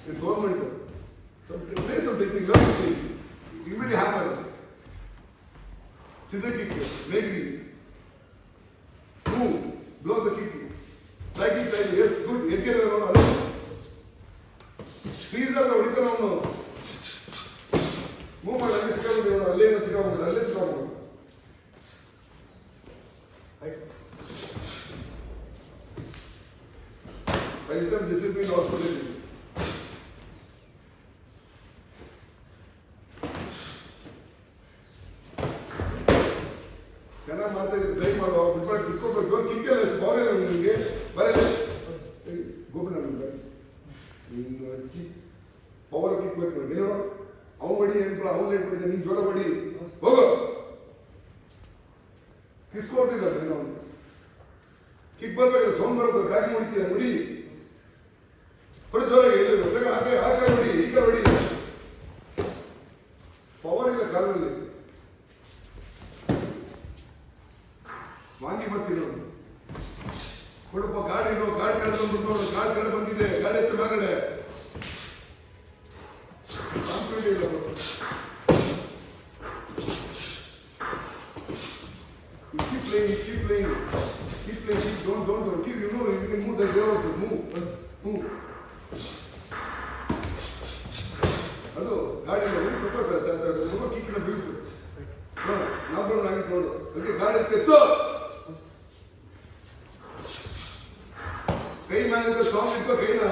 in government. Some place of technique, learn technique. Immediately hammer. Scissor kick, leg kick. Move, blow the kick. Right kick, right, yes, good. Head get around. Squeeze out the original. Move ಮಾಡಿ ಅಲ್ಲಿ ಸಿಕ್ಕಾಬಿಟ್ಟು ಅಲ್ಲೇ ಸಿಕ್ಕಾಬಿಟ್ಟು ಅಲ್ಲೇ ಸಿಕ್ಕಾಬಿಟ್ಟು ಐಸಮ್ discipline hospital ಚೆನ್ನಾಗಿ ಮಾಡ್ತಾ ಇದ್ದೀನಿ try ಮಾಡುವ ಬಿಟ್ಬಿಟ್ಟು ಬಿಟ್ಕೊಡ್ಬೇಕು ಕಿಕ್ಕೆಲ್ಲ ball ಇಲ್ಲ ನಿಮಗೆ ಬರಲ್ಲ ಗೋಪಿನ ನಿಮ್ಗೆ ಹಚ್ಚಿ ಪವರ್ ಕಿಕ್ಬೇಕು ಏನೋ ಅವ್ನು ಬಡಿ ನೆನ್ಪಡ ಅವ್ನು ನೆನ್ಪಿಡಿದೆ ನೀನು ಜ್ವರ ಬಡಿ ಹೋಗೋ ಕಿಸ್ಕೊಟ್ಟಿದ್ದಾರೆ ಏನೋ ಕಿಕ್ ಬರ್ಬೇಕಲ್ಲ ಸೌಂಡ್ ಬರ್ಬೇಕು ಬ್ಯಾಟಿಂಗ್ ಹೊಡಿತೀರ ಮುಡಿ ಹೊಡಿ ಜ್ವರ ಹಾಗೆ ಆ ಕೈ ಹೊಡಿ ಈ ಕೈ ಹೊಡಿ ಪವರ್ ಇಲ್ಲ ಕಾಲಲ್ಲಿ ವಾಂಗಿ ಬರ್ತೀನಿ ಕೊಡಪ್ಪ ಗಾಡಿ ಗಾಡಿ ಕಡೆ ಬಂದ್ಬಿಟ್ಟು ನೋಡು ಗಾಡಿ ಕಡೆ ಬಂದಿದೆ ಗಾಡಿ ಹತ್ರ ಮ್ಯಾಗಡೆ Keep playing. Don't. Keep, you know, you can move the girls. Move. Hello, ಗಾಡಿ ತುಂಬ ಕಿಕ್ಕಿನ ಬೀಳ್ತು ಲಾಕ್ಡೌನ್ ಆಗಿತ್ತು ನೋಡು ಅದಕ್ಕೆ ಗಾಡಿ ಎತ್ತು ಕೈ ಮೇಲೆ ಸ್ಟ್ರಾಂಗ್ ಇಟ್ಕೋ ಕೈನ